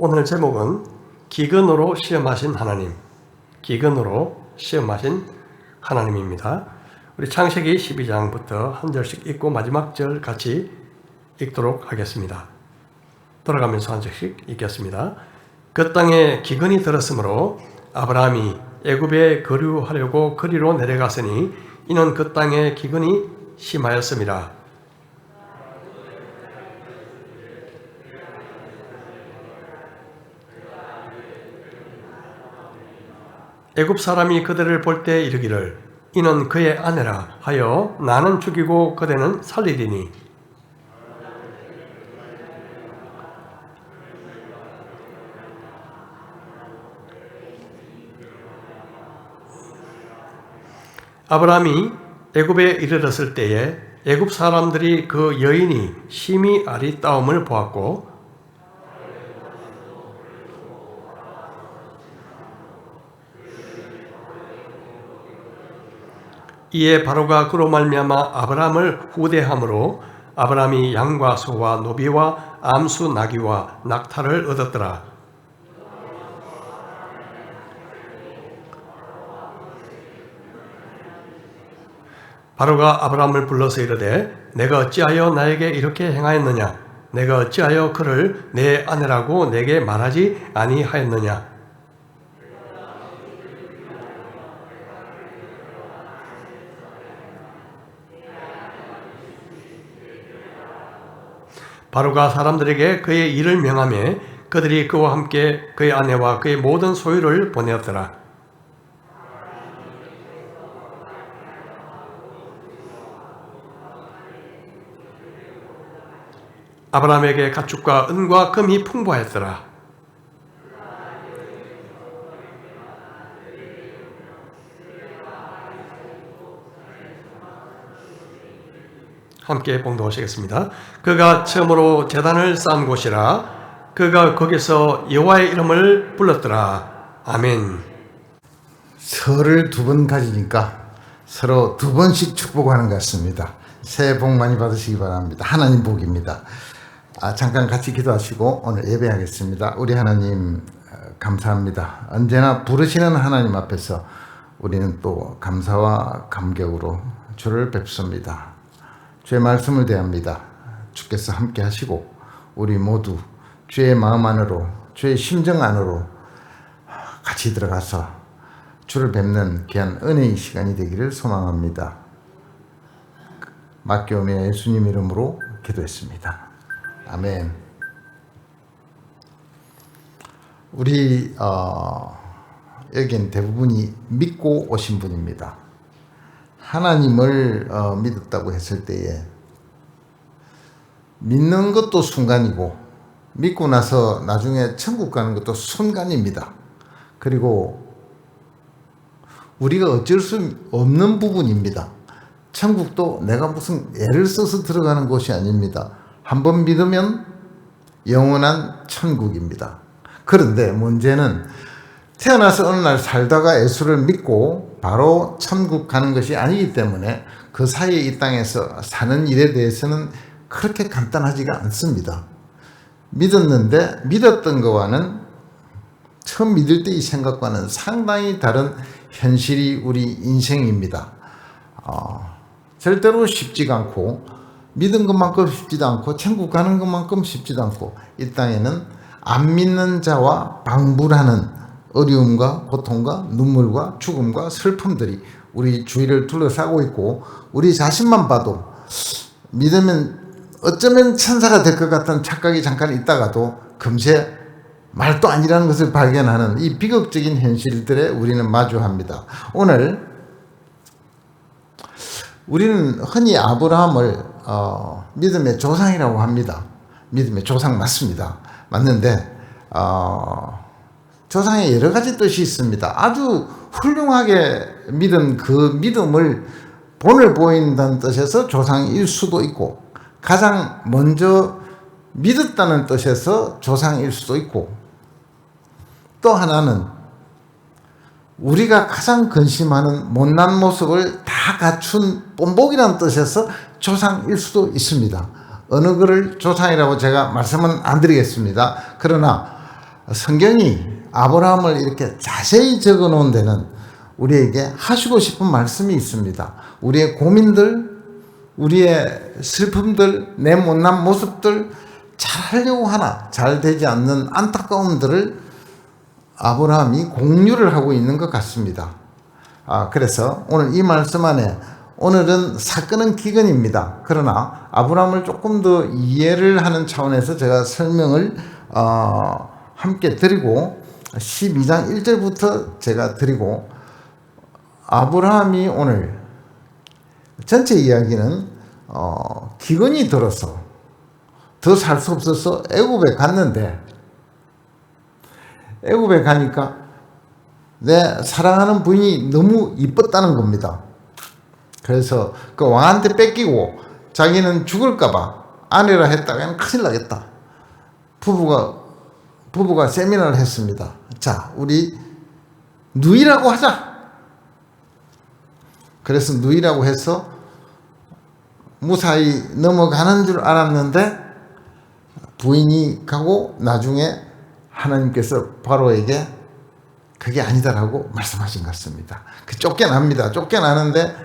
오늘 제목은 기근으로 시험하신 하나님, 기근으로 시험하신 하나님입니다. 우리 창세기 12장부터 한 절씩 읽고 마지막 절 같이 읽도록 하겠습니다. 돌아가면서 한 절씩 읽겠습니다. 그 땅에 기근이 들었으므로 아브라함이 애굽에 거류하려고 거리로 내려갔으니 이는 그 땅에 기근이 심하였음이라. 애굽 사람이 그들을 볼 때 이르기를 이는 그의 아내라 하여 나는 죽이고 그대는 살리리니 아브라함이 애굽에 이르렀을 때에 애굽 사람들이 그 여인이 심히 아리따움을 보았고 이에 바로가 그로 말미암아 아브라함을 후대함으로 아브라함이 양과 소와 노비와 암수 나귀와 낙타를 얻었더라. 바로가 아브라함을 불러서 이르되 내가 어찌하여 나에게 이렇게 행하였느냐? 내가 어찌하여 그를 내 아내라고 내게 말하지 아니하였느냐? 바로가 사람들에게 그의 일을 명하며 그들이 그와 함께 그의 아내와 그의 모든 소유를 보내었더라. 아브라함에게 가축과 은과 금이 풍부하였더라. 함께 봉독하시겠습니다. 그가 처음으로 제단을 쌓은 곳이라. 그가 거기서 여호와의 이름을 불렀더라. 아멘. 설을 두 번 가지니까 서로 두 번씩 축복하는 것 같습니다. 새해 복 많이 받으시기 바랍니다. 하나님 복입니다. 잠깐 같이 기도하시고 오늘 예배하겠습니다. 우리 하나님 감사합니다. 언제나 부르시는 하나님 앞에서 우리는 또 감사와 감격으로 주를 뵙습니다. 주의 말씀을 대합니다. 주께서 함께 하시고 우리 모두 주의 마음 안으로 주의 심정 안으로 같이 들어가서 주를 뵙는 귀한 은혜의 시간이 되기를 소망합니다. 맡겨오며 예수님 이름으로 기도했습니다. 아멘. 우리 여긴 대부분이 믿고 오신 분입니다. 하나님을 믿었다고 했을 때에 믿는 것도 순간이고 믿고 나서 나중에 천국 가는 것도 순간입니다. 그리고 우리가 어쩔 수 없는 부분입니다. 천국도 내가 무슨 애를 써서 들어가는 곳이 아닙니다. 한번 믿으면 영원한 천국입니다. 그런데 문제는 태어나서 어느 날 살다가 예수를 믿고 바로 천국 가는 것이 아니기 때문에 그 사이에 이 땅에서 사는 일에 대해서는 그렇게 간단하지가 않습니다. 믿었는데 믿었던 것과는 처음 믿을 때의 생각과는 상당히 다른 현실이 우리 인생입니다. 절대로 쉽지가 않고 믿은 것만큼 쉽지도 않고 천국 가는 것만큼 쉽지도 않고 이 땅에는 안 믿는 자와 방불하는 어려움과 고통과 눈물과 죽음과 슬픔들이 우리 주위를 둘러싸고 있고 우리 자신만 봐도 믿으면 어쩌면 천사가 될 것 같은 착각이 잠깐 있다가도 금세 말도 아니라는 것을 발견하는 이 비극적인 현실들에 우리는 마주합니다. 오늘 우리는 흔히 아브라함을 믿음의 조상이라고 합니다. 믿음의 조상 맞습니다. 맞는데 조상에 여러 가지 뜻이 있습니다. 아주 훌륭하게 믿은 그 믿음을 본을 보인다는 뜻에서 조상일 수도 있고 가장 먼저 믿었다는 뜻에서 조상일 수도 있고 또 하나는 우리가 가장 근심하는 못난 모습을 다 갖춘 본복이라는 뜻에서 조상일 수도 있습니다. 어느 거를 조상이라고 제가 말씀은 안 드리겠습니다. 그러나 성경이 아브라함을 이렇게 자세히 적어 놓은 데는 우리에게 하시고 싶은 말씀이 있습니다. 우리의 고민들, 우리의 슬픔들, 내 못난 모습들, 잘 하려고 하나 잘 되지 않는 안타까움들을 아브라함이 공유를 하고 있는 것 같습니다. 그래서 오늘 이 말씀 안에 오늘은 사건은 기근입니다. 그러나 아브라함을 조금 더 이해를 하는 차원에서 제가 설명을 함께 드리고 12장 1절부터 제가 드리고 아브라함이 오늘 전체 이야기는 기근이 들어서 더 살 수 없어서 애굽에 갔는데 애굽에 가니까 내 사랑하는 부인이 너무 이뻤다는 겁니다. 그래서 그 왕한테 뺏기고 자기는 죽을까봐 아내라 했다가는 큰일 나겠다. 부부가 세미나를 했습니다. 자, 우리 누이라고 하자. 그래서 누이라고 해서 무사히 넘어가는 줄 알았는데 부인이 가고 나중에 하나님께서 바로에게 그게 아니다라고 말씀하신 것 같습니다. 쫓겨납니다. 쫓겨나는데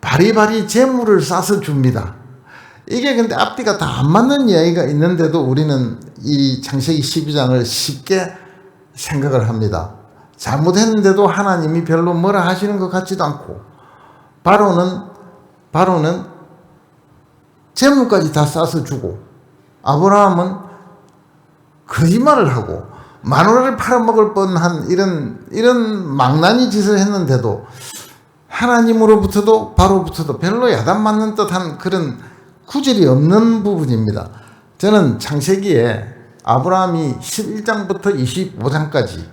바리바리 재물을 싸서 줍니다. 이게 근데 앞뒤가 다 안 맞는 이야기가 있는데도 우리는 이 창세기 12장을 쉽게 생각을 합니다. 잘못했는데도 하나님이 별로 뭐라 하시는 것 같지도 않고 바로는 재물까지 다 싸서 주고 아브라함은 거짓말을 하고 마누라를 팔아먹을 뻔한 이런 망나니 짓을 했는데도 하나님으로부터도 바로부터도 별로 야단맞는 듯한 그런 구질이 없는 부분입니다. 저는 창세기에 아브라함이 11장부터 25장까지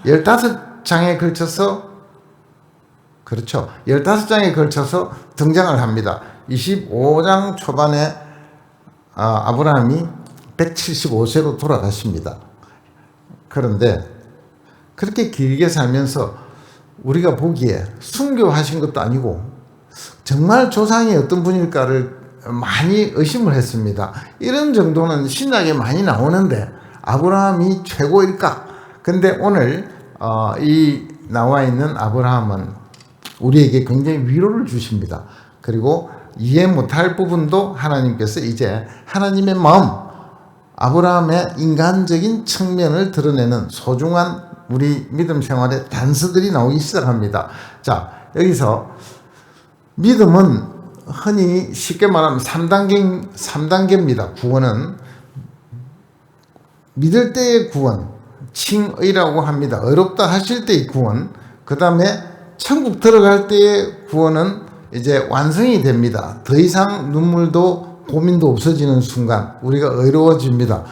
15장에 걸쳐서 15장에 걸쳐서 등장을 합니다. 25장 초반에 아브라함이 175세로 돌아가십니다. 그런데 그렇게 길게 살면서 우리가 보기에 순교하신 것도 아니고 정말 조상이 어떤 분일까를 많이 의심을 했습니다. 이런 정도는 신약에 많이 나오는데 아브라함이 최고일까? 근데 오늘 이 나와 있는 아브라함은 우리에게 굉장히 위로를 주십니다. 그리고 이해 못할 부분도 하나님께서 이제 하나님의 마음, 아브라함의 인간적인 측면을 드러내는 소중한 우리 믿음 생활의 단서들이 나오기 시작합니다. 자, 여기서 믿음은 흔히 쉽게 말하면 3단계입니다. 구원은 믿을 때의 구원, 칭의라고 합니다. 어렵다 하실 때의 구원, 그 다음에 천국 들어갈 때의 구원은 이제 완성이 됩니다. 더 이상 눈물도 고민도 없어지는 순간 우리가 의로워집니다.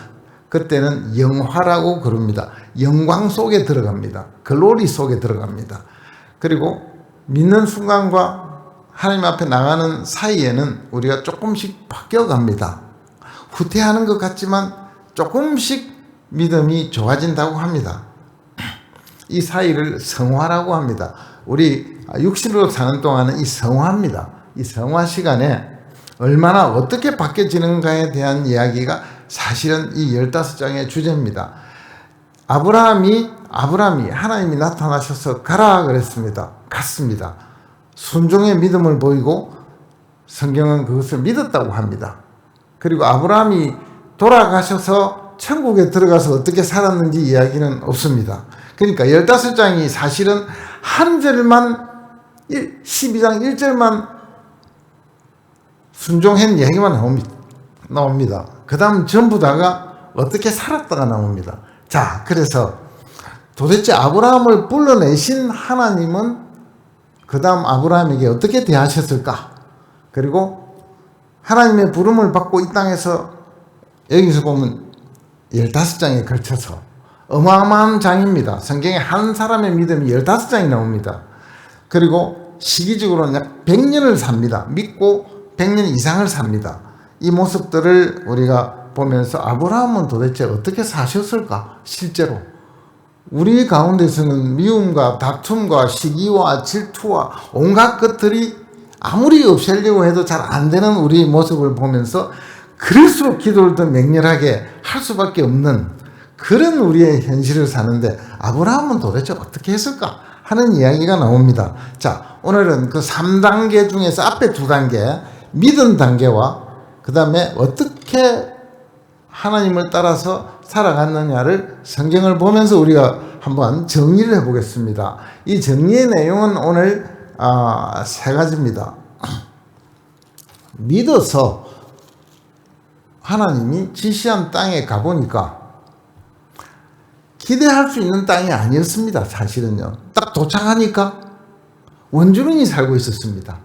그때는 영화라고 그럽니다. 영광 속에 들어갑니다. 글로리 속에 들어갑니다. 그리고 믿는 순간과 하나님 앞에 나가는 사이에는 우리가 조금씩 바뀌어갑니다. 후퇴하는 것 같지만 조금씩 믿음이 좋아진다고 합니다. 이 사이를 성화라고 합니다. 우리 육신으로 사는 동안은 이 성화입니다. 이 성화 시간에 얼마나 어떻게 바뀌어지는가에 대한 이야기가 사실은 이 15장의 주제입니다. 아브라함이 하나님이 나타나셔서 가라 그랬습니다. 갔습니다. 순종의 믿음을 보이고 성경은 그것을 믿었다고 합니다. 그리고 아브라함이 돌아가셔서 천국에 들어가서 어떻게 살았는지 이야기는 없습니다. 그러니까 15장이 사실은 한 절만 12장 1절만 순종한 이야기만 나옵니다. 그 다음 전부 다가 어떻게 살았다가 나옵니다. 자, 그래서 도대체 아브라함을 불러내신 하나님은 그 다음 아브라함에게 어떻게 대하셨을까? 그리고 하나님의 부름을 받고 이 땅에서 여기서 보면 15장에 걸쳐서 어마어마한 장입니다. 성경에 한 사람의 믿음이 15장이 나옵니다. 그리고 시기적으로는 약 100년을 삽니다. 믿고 100년 이상을 삽니다. 이 모습들을 우리가 보면서 아브라함은 도대체 어떻게 사셨을까? 실제로 우리 가운데서는 미움과 다툼과 시기와 질투와 온갖 것들이 아무리 없애려고 해도 잘 안 되는 우리 모습을 보면서 그럴수록 기도를 더 맹렬하게 할 수밖에 없는 그런 우리의 현실을 사는데 아브라함은 도대체 어떻게 했을까 하는 이야기가 나옵니다. 자, 오늘은 그 3단계 중에서 앞에 2단계, 믿음 단계와 그 다음에 어떻게 하나님을 따라서 살아갔느냐를 성경을 보면서 우리가 한번 정리를 해보겠습니다. 이 정리의 내용은 오늘 3가지입니다. 믿어서 하나님이 지시한 땅에 가보니까 기대할 수 있는 땅이 아니었습니다. 사실은요. 딱 도착하니까 원주민이 살고 있었습니다.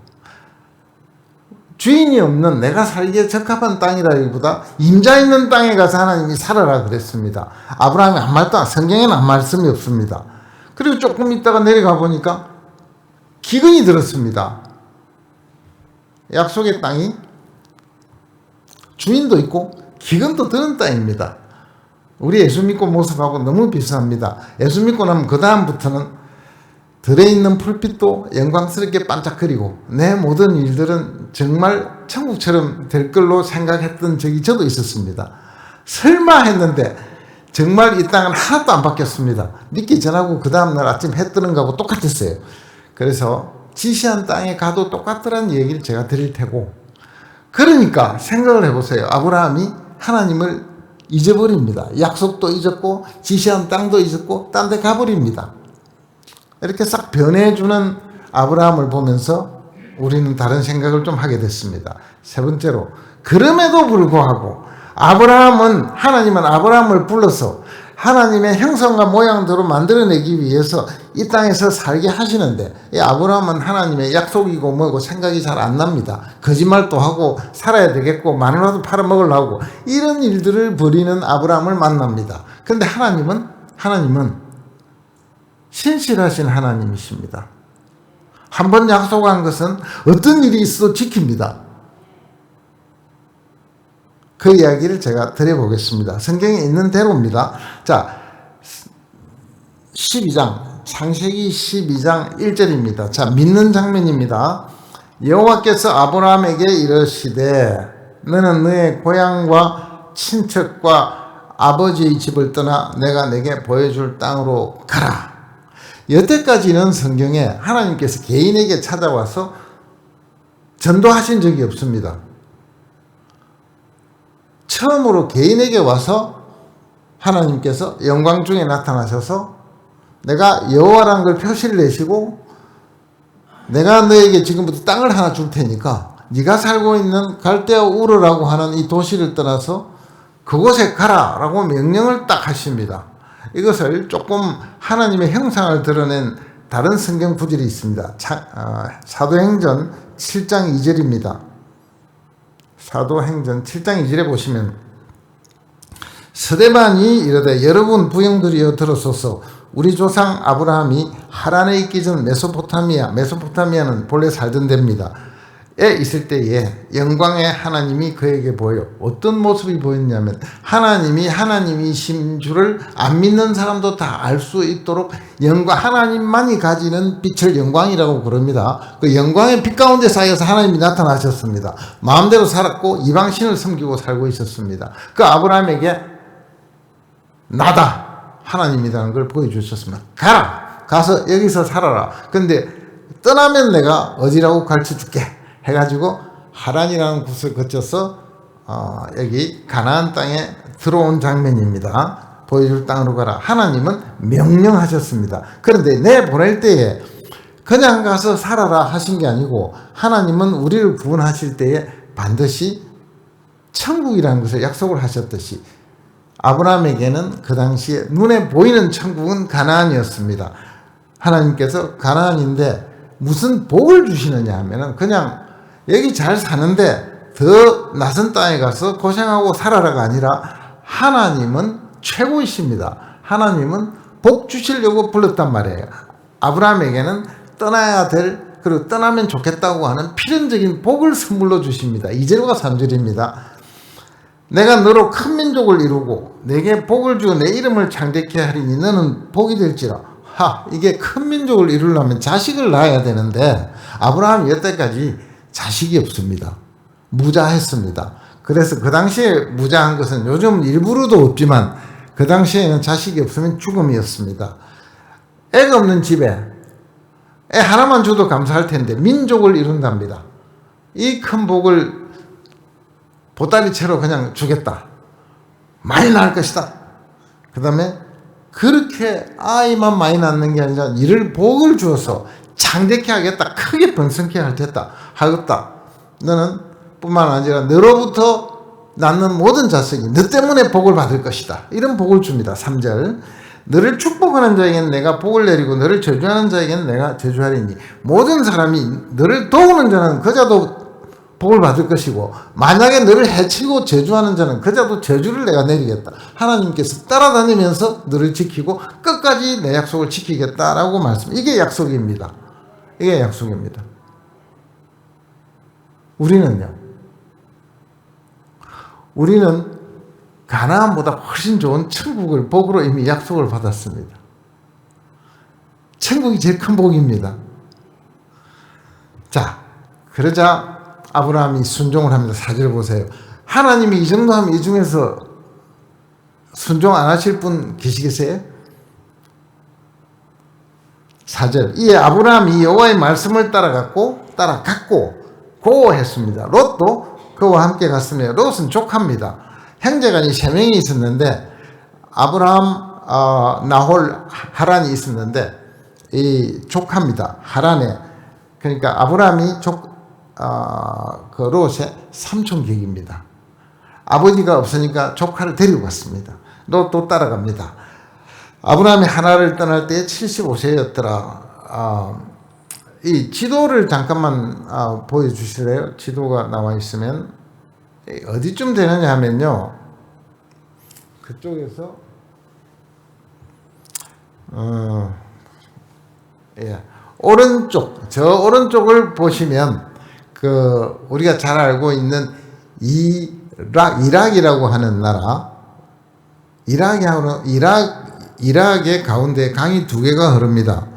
주인이 없는 내가 살기에 적합한 땅이라기보다 임자 있는 땅에 가서 하나님이 살아라 그랬습니다. 아브라함이 한 말도 성경에는 한 말씀이 없습니다. 그리고 조금 있다가 내려가 보니까 기근이 들었습니다. 약속의 땅이 주인도 있고 기근도 드는 땅입니다. 우리 예수 믿고 모습하고 너무 비슷합니다. 예수 믿고 나면 그 다음부터는 들에 있는 불빛도 영광스럽게 반짝거리고 내 모든 일들은 정말 천국처럼 될 걸로 생각했던 적이 저도 있었습니다. 설마 했는데 정말 이 땅은 하나도 안 바뀌었습니다. 믿기 전하고 그 다음날 아침 해 뜨는 거하고 똑같았어요. 그래서 지시한 땅에 가도 똑같더라는 얘기를 제가 드릴 테고, 그러니까 생각을 해보세요. 아브라함이 하나님을 잊어버립니다. 약속도 잊었고 지시한 땅도 잊었고 딴 데 가버립니다. 이렇게 싹 변해주는 아브라함을 보면서 우리는 다른 생각을 좀 하게 됐습니다. 세 번째로, 그럼에도 불구하고 하나님은 아브라함을 불러서 하나님의 형상과 모양대로 만들어내기 위해서 이 땅에서 살게 하시는데, 이 아브라함은 하나님의 약속이고 뭐고 생각이 잘 안 납니다. 거짓말도 하고 살아야 되겠고 마누라도 팔아먹으려고 이런 일들을 벌이는 아브라함을 만납니다. 그런데 하나님은 신실하신 하나님이십니다. 한번 약속한 것은 어떤 일이 있어도 지킵니다. 그 이야기를 제가 드려보겠습니다. 성경에 있는 대로입니다. 자, 창세기 12장 1절입니다. 자, 믿는 장면입니다. 여호와께서 아브라함에게 이르시되 너는 너의 고향과 친척과 아버지의 집을 떠나 내가 내게 보여줄 땅으로 가라. 여태까지는 성경에 하나님께서 개인에게 찾아와서 전도하신 적이 없습니다. 처음으로 개인에게 와서 하나님께서 영광 중에 나타나셔서 내가 여호와라는 걸 표시를 내시고 내가 너에게 지금부터 땅을 하나 줄 테니까 네가 살고 있는 갈대아 우르라고 하는 이 도시를 떠나서 그곳에 가라라고 명령을 딱 하십니다. 이것을 조금 하나님의 형상을 드러낸 다른 성경 구절이 있습니다. 사도행전 7장 2절입니다. 사도행전 7장 2절에 보시면 스데반이 이르되 여러분 부형들이여 들으소서 우리 조상 아브라함이 하란에 있기 전 메소포타미아는 본래 살던 데입니다. 에 있을 때에 영광의 하나님이 그에게 보여. 어떤 모습이 보였냐면 하나님이 하나님이신 줄을 안 믿는 사람도 다 알 수 있도록 하나님만이 가지는 빛을 영광이라고 부릅니다. 그 영광의 빛 가운데 쌓여서 하나님이 나타나셨습니다. 마음대로 살았고 이방신을 섬기고 살고 있었습니다. 그 아브라함에게 나다 하나님이라는 걸 보여주셨습니다. 가서 여기서 살아라. 근데 떠나면 내가 어디라고 가르쳐줄게 해가지고 하란이라는 곳을 거쳐서 여기 가나안 땅에 들어온 장면입니다. 보여줄 땅으로 가라. 하나님은 명령하셨습니다. 그런데 내보낼 때에 그냥 가서 살아라 하신 게 아니고 하나님은 우리를 구원하실 때에 반드시 천국이라는 것을 약속을 하셨듯이 아브라함에게는 그 당시에 눈에 보이는 천국은 가나안이었습니다. 하나님께서 가나안인데 무슨 복을 주시느냐 하면은 그냥 여기 잘 사는데 더 낯선 땅에 가서 고생하고 살아라가 아니라 하나님은 최고이십니다. 하나님은 복 주시려고 불렀단 말이에요. 아브라함에게는 떠나야 될, 그리고 떠나면 좋겠다고 하는 필연적인 복을 선물로 주십니다. 2절과 3절입니다. 내가 너로 큰 민족을 이루고 내게 복을 주어 내 이름을 창대케 하리니 너는 복이 될지라. 이게 큰 민족을 이루려면 자식을 낳아야 되는데 아브라함이 여태까지 자식이 없습니다. 무자했습니다. 그래서 그 당시에 무자한 것은 요즘 일부러도 없지만 그 당시에는 자식이 없으면 죽음이었습니다. 애가 없는 집에 애 하나만 줘도 감사할 텐데 민족을 이룬답니다. 이 큰 복을 보따리채로 그냥 주겠다. 많이 낳을 것이다. 그 다음에 그렇게 아이만 많이 낳는 게 아니라 이를 복을 주어서 장대케 하겠다. 크게 번성케 하겠다. 너는 뿐만 아니라 너로부터 낳는 모든 자식이 너 때문에 복을 받을 것이다. 이런 복을 줍니다. 3절. 너를 축복하는 자에게는 내가 복을 내리고 너를 저주하는 자에게는 내가 저주하리니 모든 사람이 너를 도우는 자는 그자도 복을 받을 것이고 만약에 너를 해치고 저주하는 자는 그자도 저주를 내가 내리겠다. 하나님께서 따라다니면서 너를 지키고 끝까지 내 약속을 지키겠다라고 말씀. 이게 약속입니다. 이게 약속입니다. 우리는 가나안보다 훨씬 좋은 천국을 복으로 이미 약속을 받았습니다. 천국이 제일 큰 복입니다. 자, 그러자 아브라함이 순종을 합니다. 4절 보세요. 하나님이 이 정도 하면 이 중에서 순종 안 하실 분 계시겠어요? 4절. 이에 아브라함이 여호와의 말씀을 따라갔고 고했습니다. 롯도 그와 함께 갔습니다. 롯은 족합니다. 형제간이 3명이 있었는데 아브라함, 나홀, 하란이 있었는데 이 족합니다. 하란에. 그러니까 아브라함이 그 롯의 삼촌객입니다. 아버지가 없으니까 조카를 데리고 갔습니다. 롯도 따라갑니다. 아브라함이 하나를 떠날 때 75세였더라. 이 지도를 잠깐만 보여주실래요? 지도가 나와 있으면 어디쯤 되느냐 하면요. 그쪽에서 오른쪽, 저 오른쪽을 보시면 그 우리가 잘 알고 있는 이락이라고 하는 나라, 이락의 가운데 강이 2개가 흐릅니다.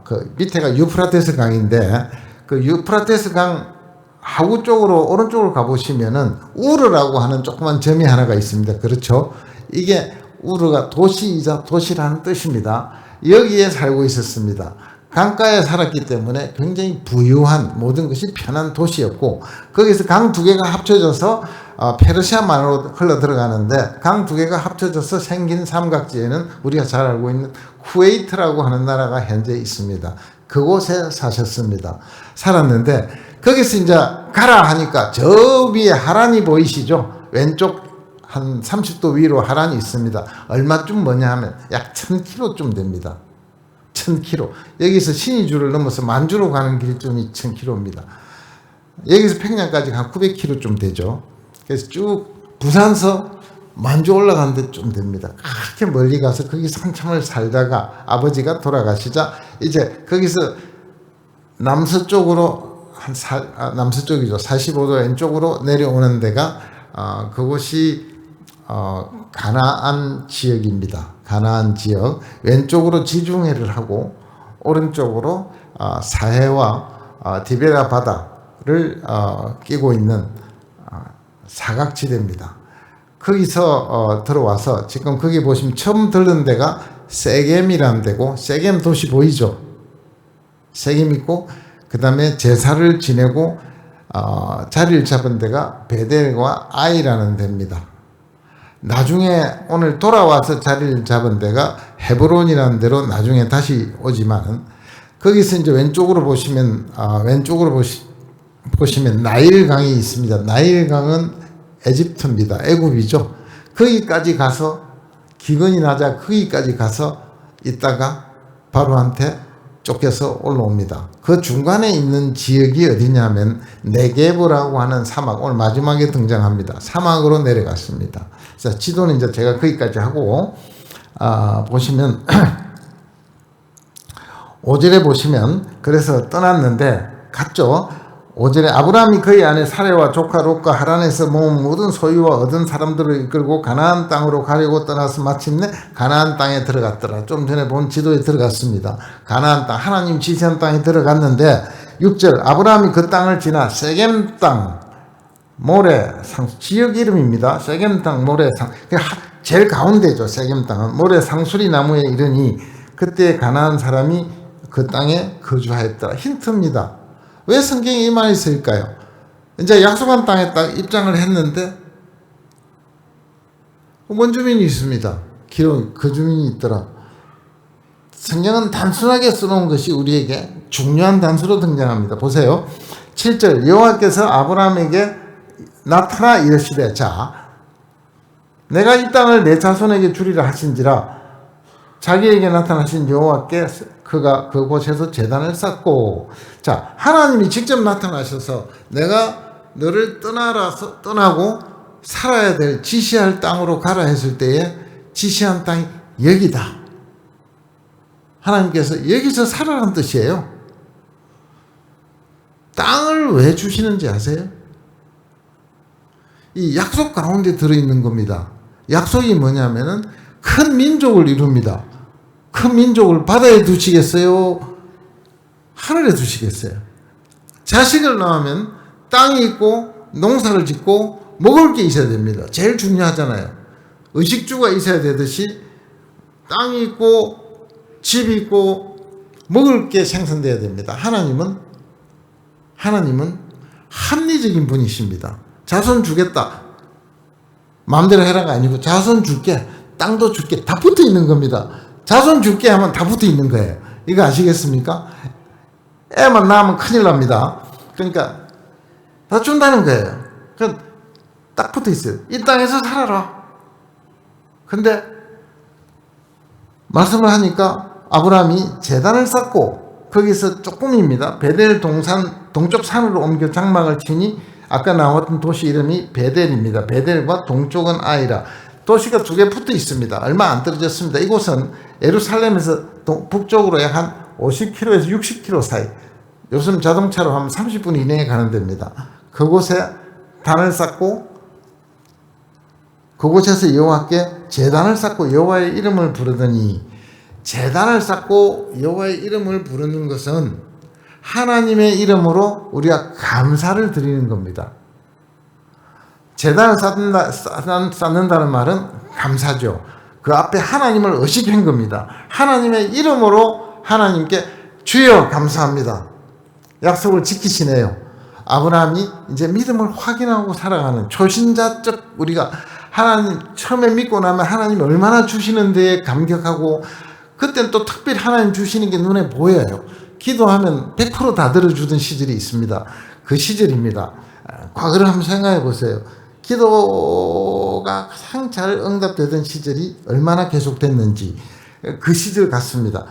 그 밑에가 유프라테스 강인데 그 유프라테스 강 하구 쪽으로 오른쪽으로 가보시면은 우르라고 하는 조그만 점이 하나가 있습니다. 그렇죠? 이게 우르가 도시이자 도시라는 뜻입니다. 여기에 살고 있었습니다. 강가에 살았기 때문에 굉장히 부유한 모든 것이 편한 도시였고 거기서 강 2개가 합쳐져서 페르시아만으로 흘러 들어가는데 강 2개가 합쳐져서 생긴 삼각지에는 우리가 잘 알고 있는 쿠웨이트라고 하는 나라가 현재 있습니다. 그곳에 사셨습니다. 살았는데 거기서 이제 가라 하니까 저 위에 하란이 보이시죠? 왼쪽 한 30도 위로 하란이 있습니다. 얼마쯤 뭐냐 하면 약 1000km쯤 됩니다. 1000km. 여기서 신의주를 넘어서 만주로 가는 길쯤이 1000km입니다. 여기서 평양까지 한 900km쯤 되죠. 그래서 쭉 부산서 만주 올라가는 데쯤 됩니다. 그렇게 멀리 가서 거기서 한참을 살다가 아버지가 돌아가시자 이제 거기서 남서쪽으로 남서쪽이죠. 45도 왼쪽으로 내려오는 데가 그곳이 가나안 지역입니다. 가나안 지역 왼쪽으로 지중해를 하고 오른쪽으로 사해와 디베라 바다를 끼고 있는 사각지대입니다. 거기서 들어와서 지금 거기 보시면 처음 들른 데가 세겜이라는 데고 세겜 도시 보이죠? 세겜 있고 그 다음에 제사를 지내고 자리를 잡은 데가 베델과 아이라는 데입니다. 나중에 오늘 돌아와서 자리를 잡은 데가 헤브론이라는 데로 나중에 다시 오지만은 거기서 이제 왼쪽으로 보시면 보시면 나일강이 있습니다. 나일강은 에집트입니다. 애굽이죠. 거기까지 가서 기근이 나자 거기까지 가서 있다가 바로한테 쫓겨서 올라옵니다. 그 중간에 있는 지역이 어디냐면 네게브라고 하는 사막, 오늘 마지막에 등장합니다. 사막으로 내려갔습니다. 자, 지도는 이제 제가 거기까지 하고 보시면 5절에 보시면 그래서 떠났는데 갔죠. 5절에 아브라함이 그의 아내 사레와 조카 롯과 하란에서 모은 모든 소유와 얻은 사람들을 이끌고 가나안 땅으로 가려고 떠나서 마침내 가나안 땅에 들어갔더라. 좀 전에 본 지도에 들어갔습니다. 가나안 땅, 하나님 지시한 땅에 들어갔는데 6절 아브라함이 그 땅을 지나 세겜 땅 모래 상 지역 이름입니다. 세겜 땅 모래 상 제일 가운데죠. 세겜 땅은 모래 상수리 나무에 이르니 그때 가나안 사람이 그 땅에 거주하였더라. 힌트입니다. 왜 성경에 이 말이 있을까요? 이제 약속한 땅에 딱 입장을 했는데 원주민이 있습니다. 기록 그 주민이 있더라. 성경은 단순하게 써놓은 것이 우리에게 중요한 단수로 등장합니다. 보세요. 7절 여호와께서 아브라함에게 나타나 이르시되 자 내가 이 땅을 내 자손에게 주리라 하신지라 자기에게 나타나신 여호와께 그가 그곳에서 제단을 쌓고 자 하나님이 직접 나타나셔서 내가 너를 떠나고 살아야 될 지시할 땅으로 가라 했을 때에 지시한 땅이 여기다. 하나님께서 여기서 살아라는 뜻이에요. 땅을 왜 주시는지 아세요? 이 약속 가운데 들어있는 겁니다. 약속이 뭐냐면은 큰 민족을 이룹니다. 큰 민족을 바다에 두시겠어요? 하늘에 두시겠어요? 자식을 낳으면 땅이 있고 농사를 짓고 먹을 게 있어야 됩니다. 제일 중요하잖아요. 의식주가 있어야 되듯이 땅이 있고 집이 있고 먹을 게 생산돼야 됩니다. 하나님은 합리적인 분이십니다. 자손 주겠다. 마음대로 해라가 아니고 자손 줄게. 땅도 줄게. 다 붙어 있는 겁니다. 자손 줄게 하면 다 붙어 있는 거예요. 이거 아시겠습니까? 애만 낳으면 큰일 납니다. 그러니까 다 준다는 거예요. 그러니까 딱 붙어 있어요. 이 땅에서 살아라. 근데 말씀을 하니까 아브라함이 제단을 쌓고 거기서 조금입니다. 베델 동쪽 산으로 옮겨 장막을 치니 아까 나왔던 도시 이름이 베델입니다. 베델과 동쪽은 아이라. 도시가 두 개 붙어 있습니다. 얼마 안 떨어졌습니다. 이곳은 예루살렘에서 북쪽으로 약 한 50km에서 60km 사이. 요즘 자동차로 하면 30분 이내에 가는 데입니다. 그곳에 단을 쌓고 그곳에서 여호와께 제단을 쌓고 여호와의 이름을 부르더니 제단을 쌓고 여호와의 이름을 부르는 것은 하나님의 이름으로 우리가 감사를 드리는 겁니다. 제단을 쌓는다는 말은 감사죠. 그 앞에 하나님을 의식한 겁니다. 하나님의 이름으로 하나님께 주여 감사합니다. 약속을 지키시네요. 아브라함이 이제 믿음을 확인하고 살아가는 초신자적 우리가 하나님 처음에 믿고 나면 하나님 얼마나 주시는 데에 감격하고 그때는 또 특별히 하나님 주시는 게 눈에 보여요. 기도하면 100%다 들어주던 시절이 있습니다. 그 시절입니다. 과거를 한번 생각해 보세요. 기도가 가장 잘 응답되던 시절이 얼마나 계속됐는지 그 시절 같습니다.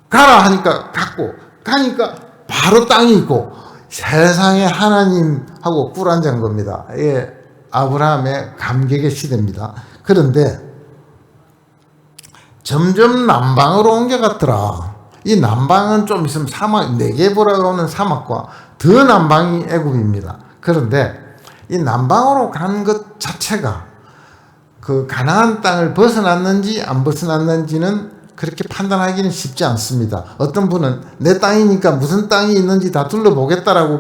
가라 하니까 갔고 가니까 바로 땅이 있고 세상에 하나님하고 꿀 안 잔 겁니다. 예, 아브라함의 감격의 시대입니다. 그런데 점점 남방으로 옮겨갔더라. 이 남방은 좀 있으면 사막, 네게보라고 하는 사막과 더 남방이 애굽입니다. 그런데 이 남방으로 가는 것 자체가 그 가나안 땅을 벗어났는지 안 벗어났는지는 그렇게 판단하기는 쉽지 않습니다. 어떤 분은 내 땅이니까 무슨 땅이 있는지 다 둘러보겠다라고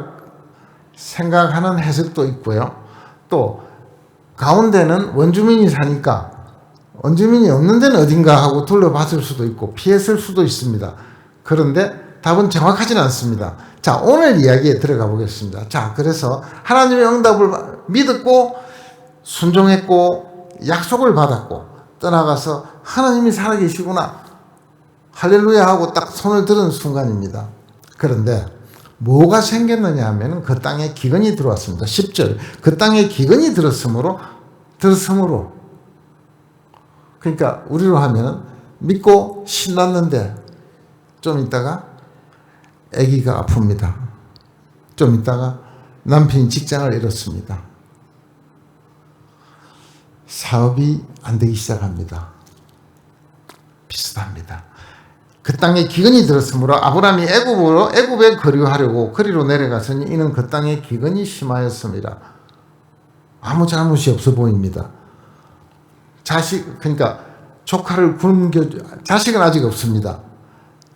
생각하는 해석도 있고요. 또 가운데는 원주민이 사니까 원주민이 없는 데는 어딘가 하고 둘러봤을 수도 있고 피했을 수도 있습니다. 그런데 답은 정확하지는 않습니다. 자, 오늘 이야기에 들어가 보겠습니다. 자, 그래서 하나님의 응답을 믿었고 순종했고 약속을 받았고 떠나가서 하나님이 살아계시구나 할렐루야 하고 딱 손을 들은 순간입니다. 그런데 뭐가 생겼느냐 하면 그 땅에 기근이 들어왔습니다. 10절 그 땅에 기근이 들었으므로 그러니까 우리로 하면 믿고 신났는데 좀 있다가 아기가 아픕니다. 좀 있다가 남편이 직장을 잃었습니다. 사업이 안 되기 시작합니다. 비슷합니다. 그 땅에 기근이 들었으므로 아브라함이 애굽에 거류하려고 거리로 내려갔으니 이는 그 땅에 기근이 심하였습니다. 아무 잘못이 없어 보입니다. 그러니까 조카를 자식은 아직 없습니다.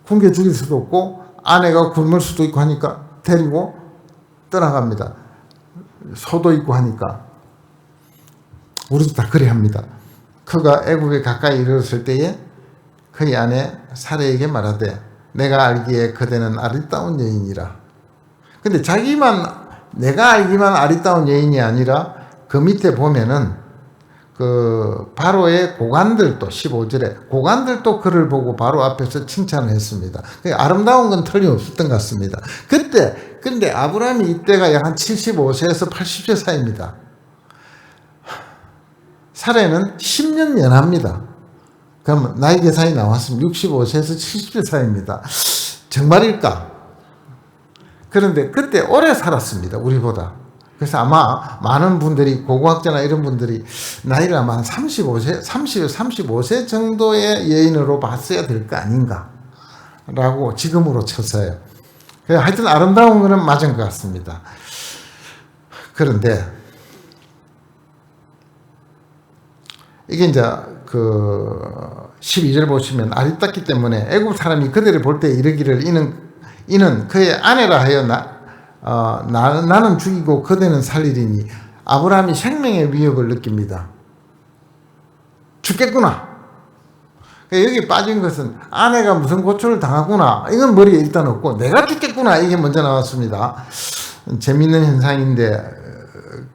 굶겨 죽일 수도 없고 아내가 굶을 수도 있고 하니까 데리고 떠나갑니다. 소도 있고 하니까 우리도 다 그래 합니다. 그가 애굽에 가까이 이르렀을 때에 그의 아내 사레에게 말하되 내가 알기에 그대는 아리따운 여인이라. 근데 내가 알기만 아리따운 여인이 아니라 그 밑에 보면은 그 바로의 고관들도 15절에 고관들도 그를 보고 바로 앞에서 칭찬을 했습니다. 아름다운 건 틀림없었던 것 같습니다. 근데 아브라함이 이때가 약 한 75세에서 80세 사이입니다. 사례는 10년 연합니다. 그럼 나이 계산이 나왔으면 65세에서 70세 사이입니다. 정말일까? 그런데 그때 오래 살았습니다. 우리보다. 그래서 아마 많은 분들이 고고학자나 이런 분들이 나이를 아마 한 35세 정도의 여인으로 봤어야 될 거 아닌가 라고 지금으로 쳐서요. 하여튼 아름다운 거는 맞은 것 같습니다. 그런데 이게 이제 그 12절 보시면 아리따기 때문에 애굽 사람이 그들을 볼 때 이르기를 이는 그의 아내라 하여 나는 죽이고 그대는 살리리니 아브라함이 생명의 위협을 느낍니다. 죽겠구나. 여기 빠진 것은 아내가 무슨 고초를 당하구나. 이건 머리에 일단 없고 내가 죽겠구나. 이게 먼저 나왔습니다. 재미있는 현상인데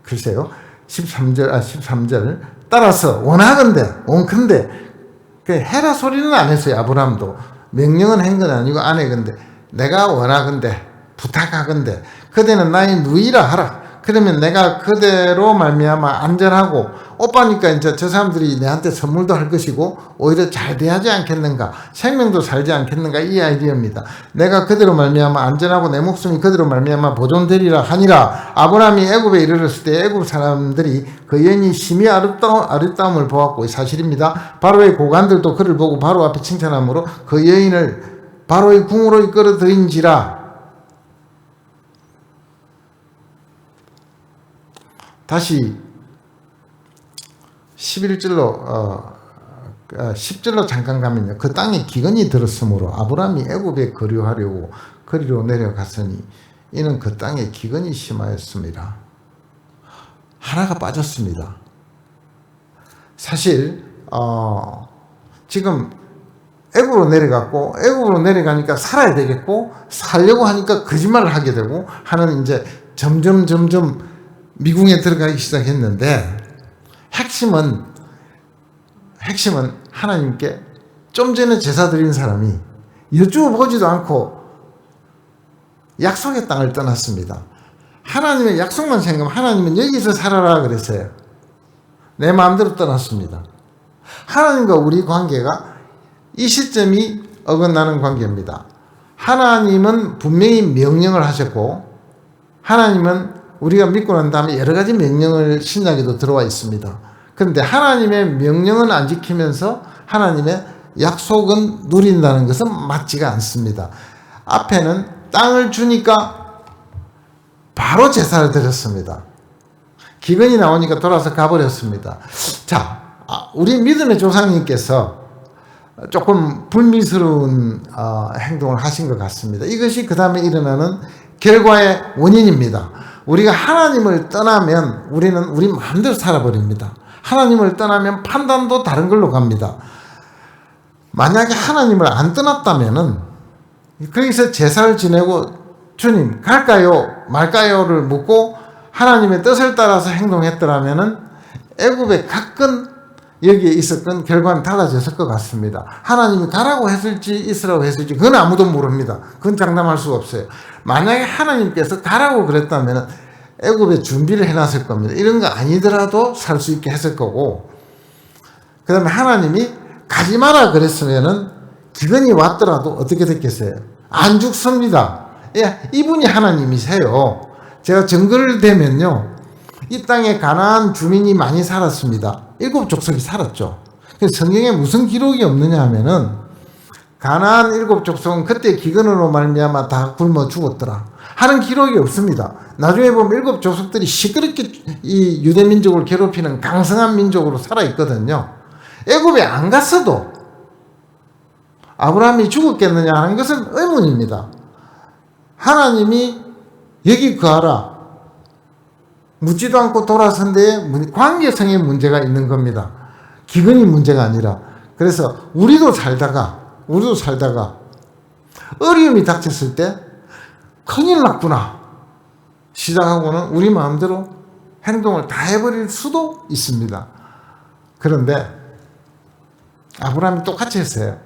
글쎄요. 13절 따라서 원컨대 해라 소리는 안 했어요. 아브라함도 명령은 한 건 아니고 아내건데 내가 원하건대 부탁하건대 그대는 나의 누이라 하라. 그러면 내가 그대로 말미암아 안전하고 오빠니까 이제 저 사람들이 내한테 선물도 할 것이고 오히려 잘 대하지 않겠는가, 생명도 살지 않겠는가, 이 아이디어입니다. 내가 그대로 말미암아 안전하고 내 목숨이 그대로 말미암아 보존되리라 하니라. 아브라함이 애굽에 이르렀을 때 애굽 사람들이 그 여인이 심히 아름다움을 보았고 사실입니다. 바로의 고관들도 그를 보고 바로 앞에 칭찬하므로 그 여인을 바로의 궁으로 이끌어 들인지라. 다시 11절로 10절로 잠깐 가면요. 그 땅에 기근이 들었으므로 아브라함이 애굽에 거류하려고 거리로 내려갔으니 이는 그 땅에 기근이 심하였습니다. 하나가 빠졌습니다. 사실 지금 애굽으로 내려갔고 애굽으로 내려가니까 살아야 되겠고 살려고 하니까 거짓말을 하게 되고 하는 이제 점점 미궁에 들어가기 시작했는데 핵심은 하나님께 좀 전에 제사 드린 사람이 여쭈어보지도 않고 약속의 땅을 떠났습니다. 하나님의 약속만 생각하면 하나님은 여기서 살아라 그랬어요. 내 마음대로 떠났습니다. 하나님과 우리 관계가 이 시점이 어긋나는 관계입니다. 하나님은 분명히 명령을 하셨고 하나님은 우리가 믿고 난 다음에 여러 가지 명령을 신약에도 들어와 있습니다. 그런데 하나님의 명령은 안 지키면서 하나님의 약속은 누린다는 것은 맞지가 않습니다. 앞에는 땅을 주니까 바로 제사를 드렸습니다. 기근이 나오니까 돌아서 가버렸습니다. 자, 우리 믿음의 조상님께서 조금 불미스러운 행동을 하신 것 같습니다. 이것이 그 다음에 일어나는 결과의 원인입니다. 우리가 하나님을 떠나면 우리는 우리 마음대로 살아버립니다. 하나님을 떠나면 판단도 다른 걸로 갑니다. 만약에 하나님을 안 떠났다면은 거기서 제사를 지내고 주님 갈까요 말까요를 묻고 하나님의 뜻을 따라서 행동했더라면은 애굽에 갔건 여기에 있었건 결과는 달라졌을 것 같습니다. 하나님이 가라고 했을지 있으라고 했을지 그건 아무도 모릅니다. 그건 장담할 수가 없어요. 만약에 하나님께서 가라고 그랬다면 애굽에 준비를 해놨을 겁니다. 이런 거 아니더라도 살 수 있게 했을 거고 그 다음에 하나님이 가지 마라 그랬으면은 기근이 왔더라도 어떻게 됐겠어요? 안 죽습니다. 예, 이분이 하나님이세요. 제가 증거를 대면요. 이 땅에 가나안 주민이 많이 살았습니다. 7족속이 살았죠. 그래서 성경에 무슨 기록이 없느냐 하면은 가나안 7족속은 그때 기근으로 말미암아 다 굶어 죽었더라 하는 기록이 없습니다. 나중에 보면 7족속들이 시끄럽게 이 유대 민족을 괴롭히는 강성한 민족으로 살아있거든요. 애굽에 안 갔어도 아브라함이 죽었겠느냐 하는 것은 의문입니다. 하나님이 여기 거하라 묻지도 않고 돌아선 데에 관계성에 문제가 있는 겁니다. 기근이 문제가 아니라. 그래서 우리도 살다가 어려움이 닥쳤을 때 큰일 났구나 시작하고는 우리 마음대로 행동을 다 해버릴 수도 있습니다. 그런데 아브라함이 똑같이 했어요.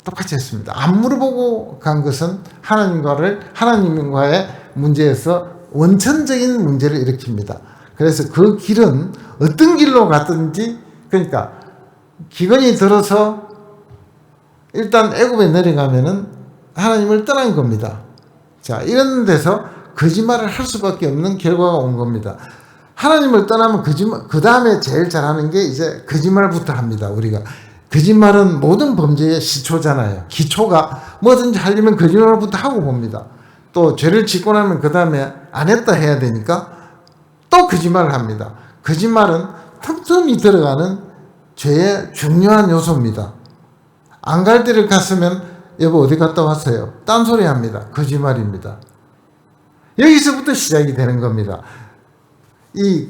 똑같이 했습니다. 안 물어보고 간 것은 하나님과의 문제에서 원천적인 문제를 일으킵니다. 그래서 그 길은 어떤 길로 갔든지, 그러니까 기근이 들어서 일단 애굽에 내려가면은 하나님을 떠난 겁니다. 자, 이런 데서 거짓말을 할 수밖에 없는 결과가 온 겁니다. 하나님을 떠나면 그 다음에 제일 잘하는 게 이제 거짓말부터 합니다. 우리가 거짓말은 모든 범죄의 시초잖아요. 기초가 뭐든지 하려면 거짓말부터 하고 봅니다. 또 죄를 짓고 나면 그 다음에 안 했다 해야 되니까 또 거짓말을 합니다. 거짓말은 틈틈이 들어가는 죄의 중요한 요소입니다. 안 갈 데를 갔으면 여보 어디 갔다 왔어요? 딴소리 합니다. 거짓말입니다. 여기서부터 시작이 되는 겁니다. 이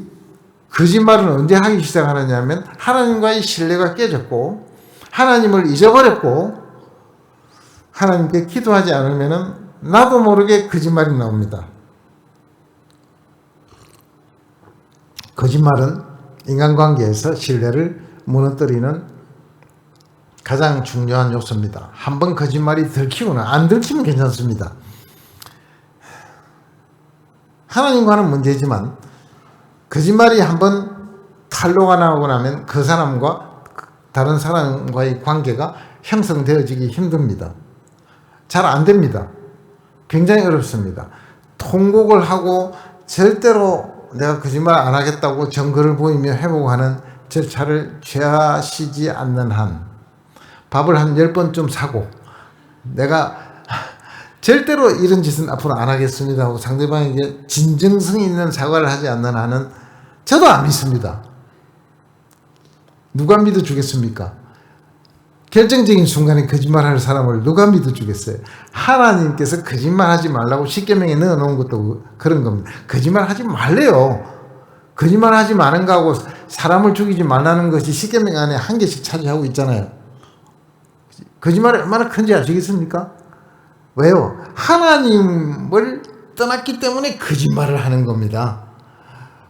거짓말은 언제 하기 시작하느냐면 하나님과의 신뢰가 깨졌고 하나님을 잊어버렸고 하나님께 기도하지 않으면 나도 모르게 거짓말이 나옵니다. 거짓말은 인간관계에서 신뢰를 무너뜨리는 가장 중요한 요소입니다. 한번 거짓말이 들키고는 안 들키면 괜찮습니다. 하나님과는 문제지만 거짓말이 한번 탄로가 나오고 나면 그 사람과 다른 사람과의 관계가 형성되어지기 힘듭니다. 잘 안 됩니다. 굉장히 어렵습니다. 통곡을 하고 절대로 내가 거짓말 안 하겠다고 증거를 보이며 회복하는 절차를 취하시지 않는 한 밥을 한 10번쯤 사고 내가 절대로 이런 짓은 앞으로 안 하겠습니다 하고 상대방에게 진정성 있는 사과를 하지 않는 한은 저도 안 믿습니다. 누가 믿어주겠습니까? 결정적인 순간에 거짓말하는 사람을 누가 믿어주겠어요? 하나님께서 거짓말하지 말라고 십계명에 넣어놓은 것도 그런 겁니다. 거짓말하지 말래요. 거짓말하지 마는 거하고 사람을 죽이지 말라는 것이 십계명 안에 한 개씩 차지하고 있잖아요. 거짓말이 얼마나 큰지 아시겠습니까? 왜요? 하나님을 떠났기 때문에 거짓말을 하는 겁니다.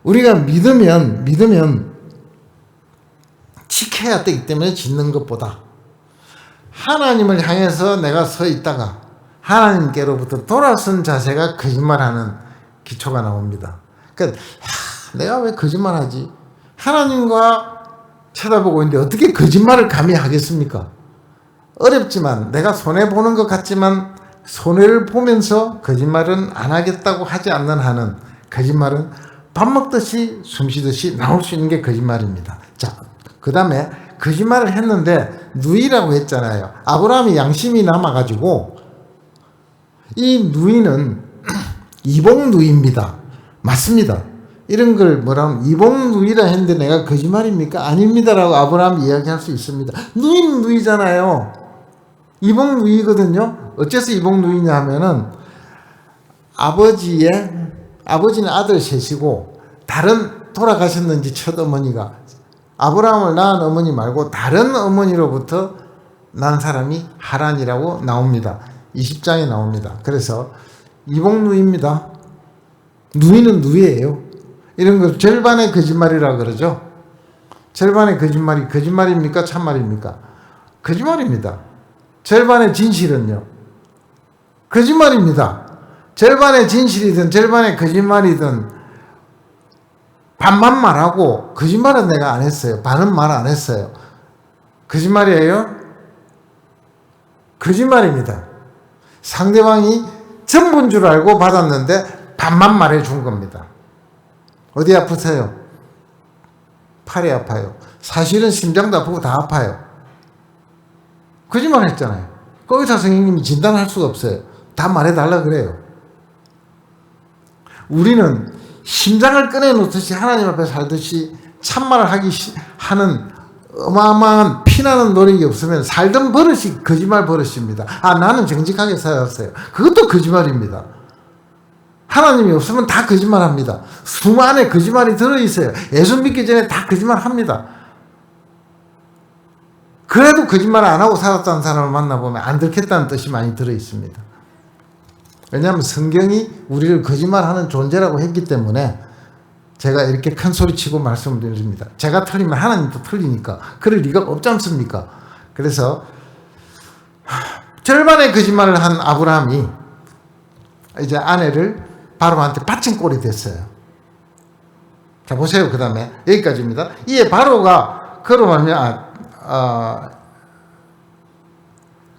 우리가 믿으면 지켜야 되기 때문에 짓는 것보다 하나님을 향해서 내가 서 있다가 하나님께로부터 돌아선 자세가 거짓말하는 기초가 나옵니다. 그러니까 내가 왜 거짓말하지? 하나님과 쳐다보고 있는데 어떻게 거짓말을 감히 하겠습니까? 어렵지만 내가 손해보는 것 같지만 손해를 보면서 거짓말은 안 하겠다고 하지 않는 한은 거짓말은 밥 먹듯이 숨 쉬듯이 나올 수 있는 게 거짓말입니다. 자, 그 다음에 거짓말을 했는데 누이라고 했잖아요. 아브라함이 양심이 남아가지고 이 누이는 이복 누이입니다. 맞습니다. 이런 걸 뭐라면 이복 누이라 했는데 내가 거짓말입니까? 아닙니다라고 아브라함이 이야기할 수 있습니다. 누이는 누이잖아요. 이복 누이거든요. 어째서 이복 누이냐 하면은 아버지는 아들 셋이고 다른 돌아가셨는지 첫 어머니가 아브라함을 낳은 어머니 말고 다른 어머니로부터 난 사람이 하란이라고 나옵니다. 20장에 나옵니다. 그래서 이복 누이입니다. 누이는 누이예요. 이런 걸 절반의 거짓말이라 그러죠. 절반의 거짓말이 거짓말입니까? 참말입니까? 거짓말입니다. 절반의 진실은요? 거짓말입니다. 절반의 진실이든 절반의 거짓말이든 반만 말하고 거짓말은 내가 안 했어요. 반은 말 안 했어요. 거짓말이에요? 거짓말입니다. 상대방이 전부인 줄 알고 받았는데 반만 말해 준 겁니다. 어디 아프세요? 팔이 아파요. 사실은 심장도 아프고 다 아파요. 거짓말 했잖아요. 의사 선생님이 진단할 수가 없어요. 다 말해달라 그래요. 우리는 심장을 꺼내놓듯이 하나님 앞에 살듯이 참말을 하는 어마어마한 피나는 노력이 없으면 살던 버릇이 거짓말 버릇입니다. 나는 정직하게 살았어요. 그것도 거짓말입니다. 하나님이 없으면 다 거짓말합니다. 수많은 거짓말이 들어있어요. 예수 믿기 전에 다 거짓말합니다. 그래도 거짓말 안 하고 살았다는 사람을 만나보면 안 들켰다는 뜻이 많이 들어있습니다. 왜냐하면 성경이 우리를 거짓말하는 존재라고 했기 때문에 제가 이렇게 큰 소리치고 말씀을 드립니다. 제가 틀리면 하나님도 틀리니까 그럴 리가 없지 않습니까? 그래서 절반의 거짓말을 한 아브라함이 이제 아내를 바로한테 바친 꼴이 됐어요. 자 보세요. 그 다음에 여기까지입니다. 이에 바로가 그러면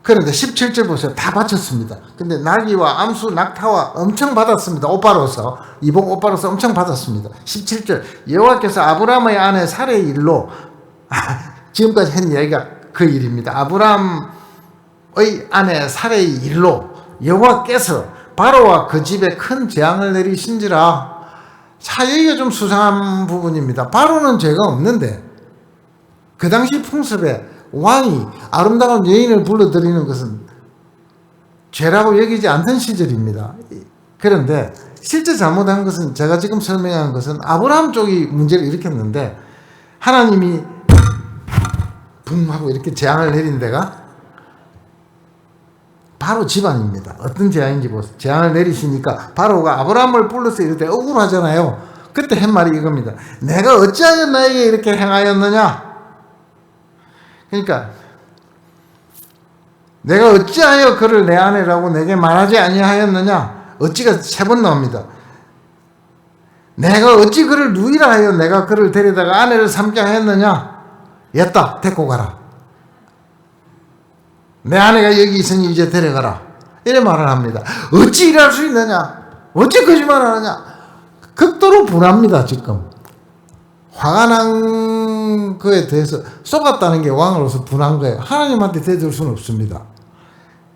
그런데 17절 보세요. 다 바쳤습니다. 근데 나귀와 암수, 낙타와 엄청 받았습니다. 오빠로서 이복 오빠로서 엄청 받았습니다. 17절 여호와께서 아브라함의 아내 사레의 일로 지금까지 한 이야기가 그 일입니다. 아브라함의 아내 사레의 일로 여호와께서 바로와 그 집에 큰 재앙을 내리신지라. 자, 여기가 좀 수상한 부분입니다. 바로는 죄가 없는데 그 당시 풍습에 왕이 아름다운 여인을 불러들이는 것은 죄라고 여기지 않던 시절입니다. 그런데 실제 잘못한 것은 제가 지금 설명한 것은 아브라함 쪽이 문제를 일으켰는데 하나님이 붕 하고 이렇게 재앙을 내린 데가 바로 집안입니다. 어떤 재앙인지 보세요. 재앙을 내리시니까 바로가 아브라함을 불러서 이럴 때 억울하잖아요. 그때 한 말이 이겁니다. 내가 어찌하여 나에게 이렇게 행하였느냐? 그러니까 내가 어찌하여 그를 내 아내라고 내게 말하지 아니하였느냐? 어찌가 3번 나옵니다. 내가 어찌 그를 누이라 하여 내가 그를 데려다가 아내를 삼게 하였느냐? 였다, 데리고 가라. 내 아내가 여기 있으니 이제 데려가라. 이래 말을 합니다. 어찌 일할 수 있느냐? 어찌 거짓말 하느냐? 극도로 분합니다. 지금 화가 난 거에 대해서 속았다는 게 왕으로서 분한 거예요. 하나님한테 대들 수는 없습니다.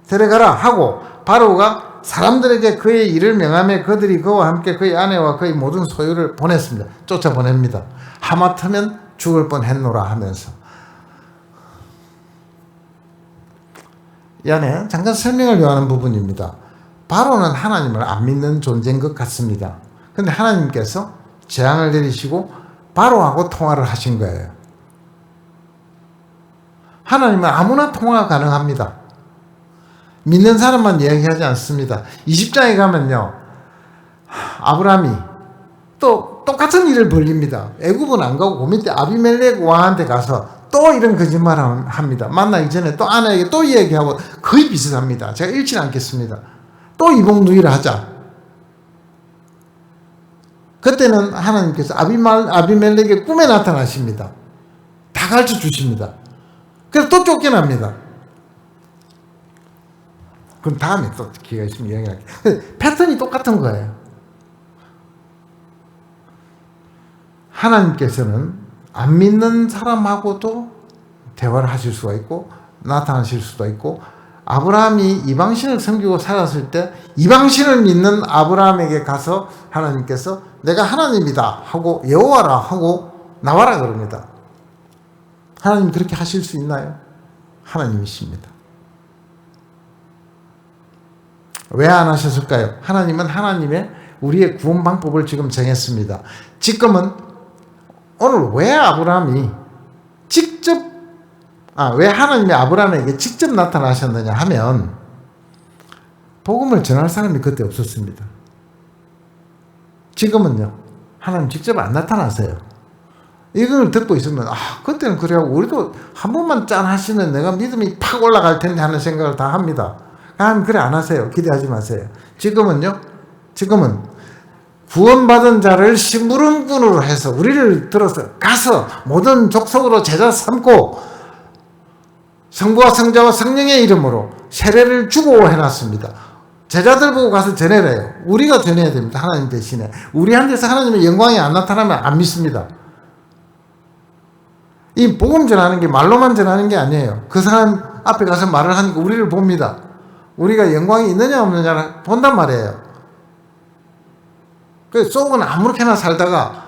데려가라 하고 바로가 사람들에게 그의 일을 명하며 그들이 그와 함께 그의 아내와 그의 모든 소유를 보냈습니다. 쫓아보냅니다. 하마터면 죽을 뻔했노라 하면서. 이 안에 잠깐 설명을 요하는 부분입니다. 바로는 하나님을 안 믿는 존재인 것 같습니다. 근데 하나님께서 재앙을 내리시고 바로하고 통화를 하신 거예요. 하나님은 아무나 통화가 가능합니다. 믿는 사람만 이야기하지 않습니다. 20장에 가면요, 아브라함이 또 똑같은 일을 벌립니다. 애굽은 안 가고 그 밑에 아비멜렉 왕한테 가서 또 이런 거짓말을 합니다. 만나기 전에 또 아내에게 또 이야기하고 거의 비슷합니다. 제가 읽지 않겠습니다. 또 이복 누이를 하자. 그때는 하나님께서 아비멜렉의 꿈에 나타나십니다. 다 가르쳐 주십니다. 그래서 또 쫓겨납니다. 그럼 다음에 또 기회가 있으면 이야기할게요. 패턴이 똑같은 거예요. 하나님께서는 안 믿는 사람하고도 대화를 하실 수가 있고 나타나실 수도 있고, 아브라함이 이방신을 섬기고 살았을 때 이방신을 믿는 아브라함에게 가서 하나님께서 내가 하나님이다 하고 여호와라 하고 나와라 그럽니다. 하나님 그렇게 하실 수 있나요? 하나님이십니다. 왜 안 하셨을까요? 하나님은 하나님의 우리의 구원 방법을 지금 정했습니다. 지금은 오늘 왜 아브라함이 왜 하나님이 아브라함에게 직접 나타나셨느냐 하면, 복음을 전할 사람이 그때 없었습니다. 지금은요, 하나님 직접 안 나타나세요. 이걸 듣고 있으면 그때는 그래요. 우리도 한 번만 짠 하시면 내가 믿음이 팍 올라갈 텐데 하는 생각을 다 합니다. 하나님 그래 안 하세요. 기대하지 마세요. 지금은 구원받은 자를 심부름꾼으로 해서 우리를 들어서 가서 모든 족속으로 제자 삼고 성부와 성자와 성령의 이름으로 세례를 주고 해놨습니다. 제자들 보고 가서 전해래요. 우리가 전해야 됩니다. 하나님 대신에. 우리한테서 하나님의 영광이 안 나타나면 안 믿습니다. 이 복음 전하는 게 말로만 전하는 게 아니에요. 그 사람 앞에 가서 말을 하니까 우리를 봅니다. 우리가 영광이 있느냐 없느냐를 본단 말이에요. 그 속은 아무렇게나 살다가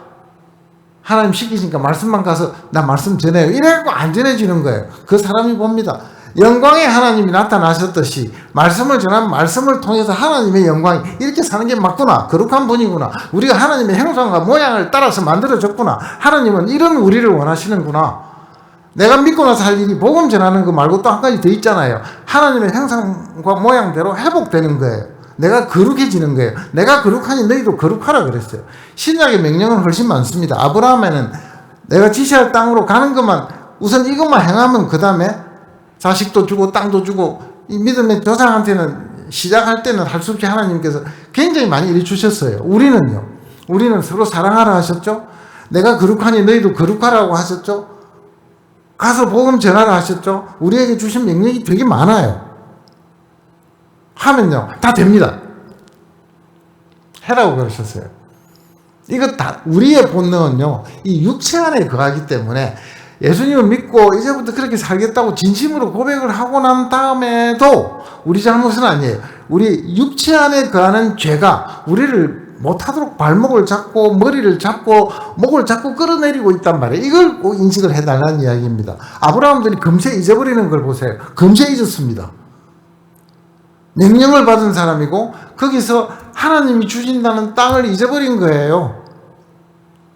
하나님 시키니까 말씀만 가서 나 말씀 전해요. 이래갖고 안 전해지는 거예요. 그 사람이 봅니다. 영광의 하나님이 나타나셨듯이 말씀을 전하면 말씀을 통해서 하나님의 영광이 이렇게 사는 게 맞구나. 거룩한 분이구나. 우리가 하나님의 형상과 모양을 따라서 만들어졌구나. 하나님은 이런 우리를 원하시는구나. 내가 믿고 나서 할 일이 복음 전하는 거 말고 또 한 가지 더 있잖아요. 하나님의 형상과 모양대로 회복되는 거예요. 내가 거룩해지는 거예요. 내가 거룩하니 너희도 거룩하라 그랬어요. 신약의 명령은 훨씬 많습니다. 아브라함에는 내가 지시할 땅으로 가는 것만, 우선 이것만 행하면 그 다음에 자식도 주고 땅도 주고, 이 믿음의 조상한테는 시작할 때는 할 수 없이 하나님께서 굉장히 많이 일해 주셨어요. 우리는 서로 사랑하라 하셨죠. 내가 거룩하니 너희도 거룩하라고 하셨죠. 가서 복음 전하라 하셨죠. 우리에게 주신 명령이 되게 많아요. 하면요 다 됩니다. 해라고 그러셨어요. 이거 다 우리의 본능은요 이 육체 안에 거하기 때문에, 예수님을 믿고 이제부터 그렇게 살겠다고 진심으로 고백을 하고 난 다음에도 우리 잘못은 아니에요. 우리 육체 안에 거하는 죄가 우리를 못하도록 발목을 잡고 머리를 잡고 목을 잡고 끌어내리고 있단 말이에요. 이걸 꼭 인식을 해달라는 이야기입니다. 아브라함들이 금세 잊어버리는 걸 보세요. 금세 잊었습니다. 명령을 받은 사람이고 거기서 하나님이 주신다는 땅을 잊어버린 거예요.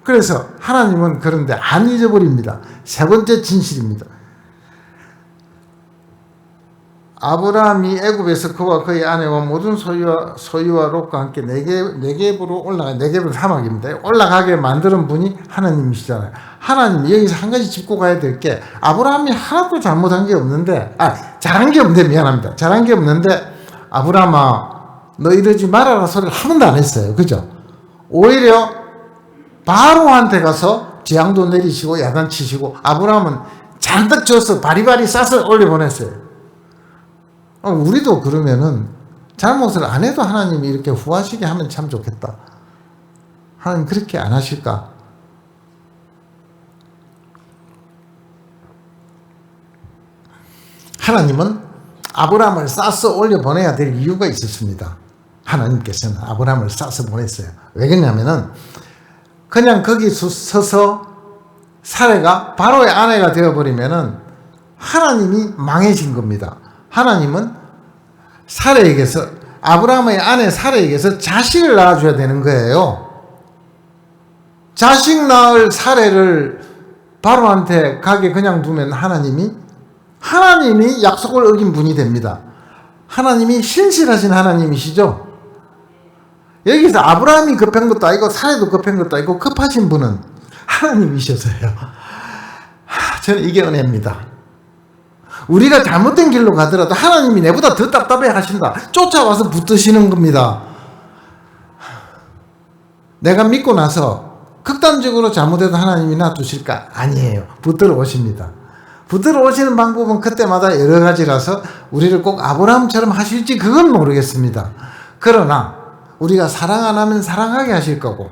그래서 하나님은 그런데 안 잊어버립니다. 세 번째 진실입니다. 아브라함이 애굽에서 그와 그의 아내와 모든 소유와 롯과 함께 네겝으로 올라가, 네겝은 사막입니다. 올라가게 만드는 분이 하나님이시잖아요. 하나님이 여기서 한 가지 짚고 가야 될 게, 아브라함이 하나도 잘못한 게 없는데, 잘한 게 없는데, 미안합니다. 잘한 게 없는데, 아브라함아 너 이러지 말아라 소리를 한 번도 안 했어요. 그죠? 오히려 바로한테 가서 재앙도 내리시고 야단치시고, 아브라함은 잔뜩 줘서 바리바리 싸서 올려보냈어요. 우리도 그러면은 잘못을 안 해도 하나님이 이렇게 후하시게 하면 참 좋겠다. 하나님 그렇게 안 하실까? 하나님은 아브라함을 싸서 올려보내야 될 이유가 있었습니다. 하나님께서는 아브라함을 싸서 보냈어요. 왜 그러냐면은 그냥 거기 서서 사레가 바로의 아내가 되어버리면은 하나님이 망해진 겁니다. 하나님은 사레에게서, 아브라함의 아내 사레에게서 자식을 낳아줘야 되는 거예요. 자식 낳을 사레를 바로한테 가게 그냥 두면 하나님이 약속을 어긴 분이 됩니다. 하나님이 신실하신 하나님이시죠. 여기서 아브라함이 급한 것도 아니고 사레도 급한 것도 아니고 급하신 분은 하나님이셔서요. 저는 이게 은혜입니다. 우리가 잘못된 길로 가더라도 하나님이 내보다 더 답답해 하신다. 쫓아와서 붙드시는 겁니다. 내가 믿고 나서 극단적으로 잘못해도 하나님이 놔두실까? 아니에요. 붙들어 오십니다. 붙들어 오시는 방법은 그때마다 여러 가지라서 우리를 꼭 아브라함처럼 하실지 그건 모르겠습니다. 그러나 우리가 사랑 안 하면 사랑하게 하실 거고,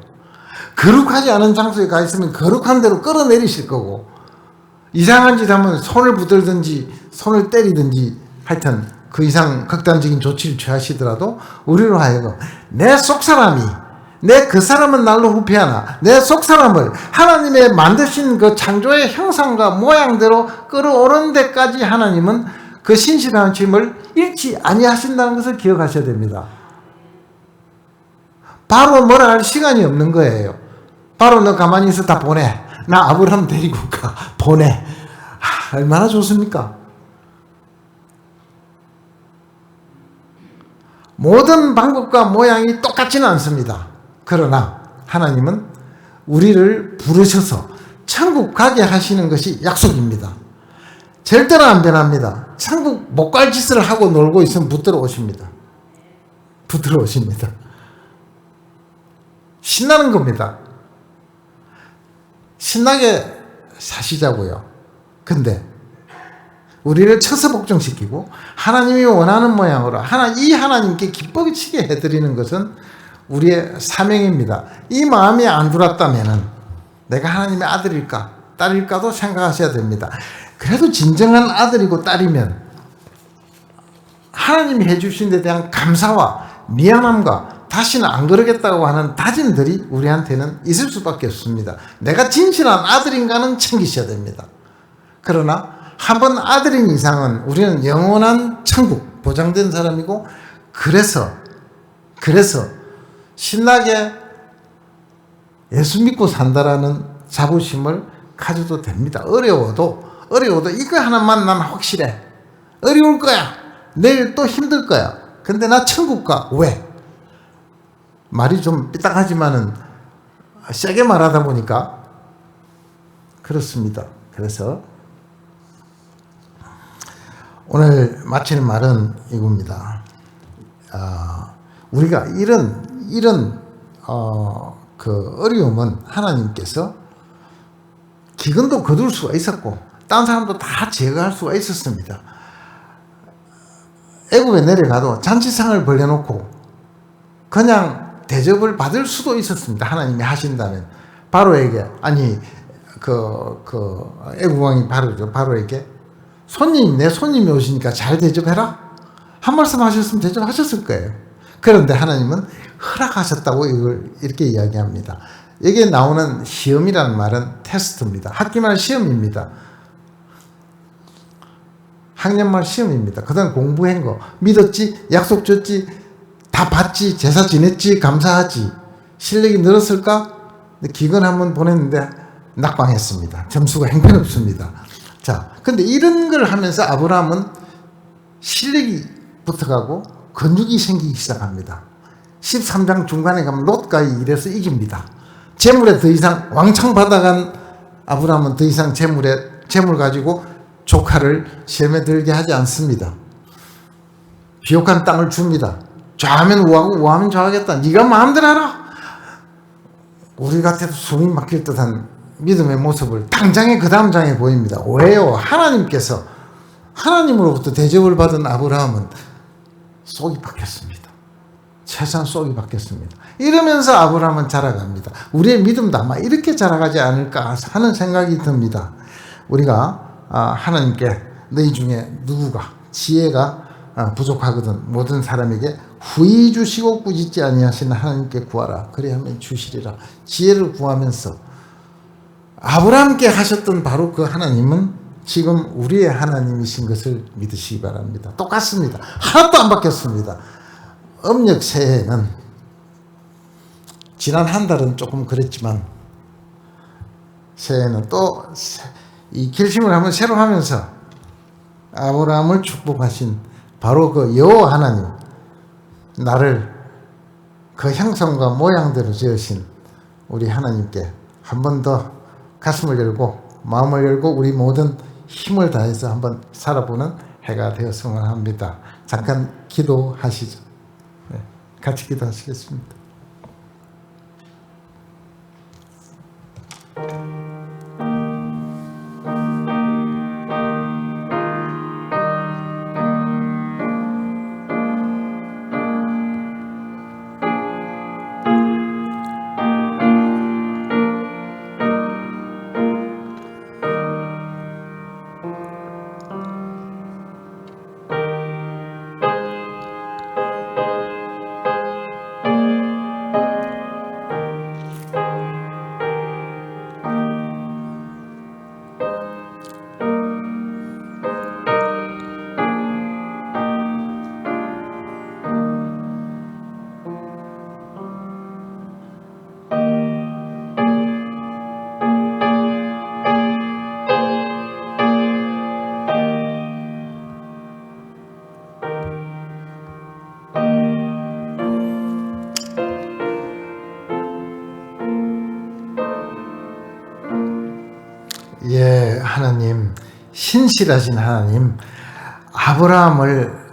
거룩하지 않은 장소에 가 있으면 거룩한 대로 끌어내리실 거고, 이상한 짓 하면 손을 붙들든지 손을 때리든지 하여튼 그 이상 극단적인 조치를 취하시더라도 우리로 하여금 내 속사람이, 내 그 사람은 날로 후패하나 내 속사람을 하나님의 만드신 그 창조의 형상과 모양대로 끌어오른 데까지 하나님은 그 신실한 힘을 잃지 아니하신다는 것을 기억하셔야 됩니다. 바로 뭐라 할 시간이 없는 거예요. 바로 너 가만히 있어 다 보내. 나 아브라함 데리고 가. 보내. 얼마나 좋습니까? 모든 방법과 모양이 똑같지는 않습니다. 그러나 하나님은 우리를 부르셔서 천국 가게 하시는 것이 약속입니다. 절대로 안 변합니다. 천국 못 갈 짓을 하고 놀고 있으면 붙들어 오십니다. 붙들어 오십니다. 신나는 겁니다. 신나게 사시자고요. 근데 우리를 쳐서 복종시키고 하나님이 원하는 모양으로 이 하나님께 기뻐지게 해드리는 것은 우리의 사명입니다. 이 마음이 안 들었다면은 내가 하나님의 아들일까 딸일까도 생각하셔야 됩니다. 그래도 진정한 아들이고 딸이면 하나님이 해주신 데 대한 감사와 미안함과 다시는 안 그러겠다고 하는 다짐들이 우리한테는 있을 수밖에 없습니다. 내가 진실한 아들인가는 챙기셔야 됩니다. 그러나 한번 아들인 이상은 우리는 영원한 천국 보장된 사람이고, 그래서 신나게 예수 믿고 산다라는 자부심을 가져도 됩니다. 어려워도 어려워도 이거 하나만 난 확실해. 어려울 거야. 내일 또 힘들 거야. 근데 나 천국 가. 왜? 말이 좀 삐딱하지만은 세게 말하다 보니까 그렇습니다. 그래서 오늘 마치는 말은 이겁니다. 우리가 이런 그 어려움은 하나님께서 기근도 거둘 수가 있었고 딴 사람도 다 제거할 수가 있었습니다. 애굽에 내려가도 잔치상을 벌려놓고 그냥 대접을 받을 수도 있었습니다. 하나님이 하신다면. 바로에게 애굽 왕이 바로에게 내 손님이 오시니까 잘 대접해라. 한 말씀 하셨으면 대접하셨을 거예요. 그런데 하나님은 허락하셨다고 이걸 이렇게 이야기합니다. 여기에 나오는 시험이라는 말은 테스트입니다. 학기말 시험입니다. 학년말 시험입니다. 그다음 공부한 거 믿었지, 약속 줬지, 다 받지, 제사 지냈지, 감사하지. 실력이 늘었을까? 기근 한번 보냈는데 낙방했습니다. 점수가 형편없습니다. 자, 근데 이런 걸 하면서 아브라함은 실력이 붙어가고 근육이 생기기 시작합니다. 13장 중간에 가면 롯과 이래서 이깁니다. 재물에 더 이상 왕창 받아간 아브라함은 더 이상 재물 가지고 조카를 시험에 들게 하지 않습니다. 비옥한 땅을 줍니다. 좌하면 우하고 우하면 좌하겠다. 네가 마음대로 하라. 우리 같아도 숨이 막힐 듯한 믿음의 모습을 당장에 그 다음 장에 보입니다. 왜요? 하나님께서 하나님으로부터 대접을 받은 아브라함은 쏙이 바뀌었습니다. 최소한 쏙이 바뀌었습니다. 이러면서 아브라함은 자라갑니다. 우리의 믿음도 아마 이렇게 자라가지 않을까 하는 생각이 듭니다. 우리가 하나님께 너희 중에 누구가 지혜가 부족하거든 모든 사람에게 후히 주시고 꾸짖지 아니하시는 하나님께 구하라. 그리하면 주시리라. 지혜를 구하면서 아브라함께 하셨던 바로 그 하나님은 지금 우리의 하나님이신 것을 믿으시기 바랍니다. 똑같습니다. 하나도 안 바뀌었습니다. 음력 새해는 지난 한 달은 조금 그랬지만 새해는 또 이 결심을 한번 새로 하면서 아브라함을 축복하신 바로 그 여호와 하나님, 나를 그 형상과 모양대로 지으신 우리 하나님께 한 번 더 가슴을 열고 마음을 열고 우리 모든 힘을 다해서 한번 살아보는 해가 되었으면 합니다. 잠깐 기도하시죠. 네, 같이 기도하시겠습니다. 예, 하나님, 신실하신 하나님, 아브라함을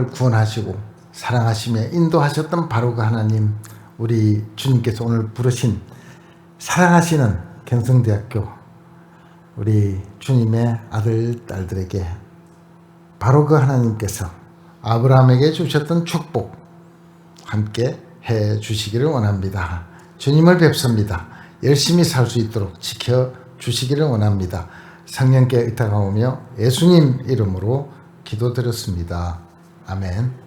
구원하시고 사랑하시며 인도하셨던 바로 그 하나님, 우리 주님께서 오늘 부르신 사랑하시는 경성대학교 우리 주님의 아들, 딸들에게 바로 그 하나님께서 아브라함에게 주셨던 축복 함께 해 주시기를 원합니다. 주님을 뵙습니다. 열심히 살 수 있도록 지켜주시기를 원합니다. 성령께 의탁하오며 예수님 이름으로 기도드렸습니다. 아멘.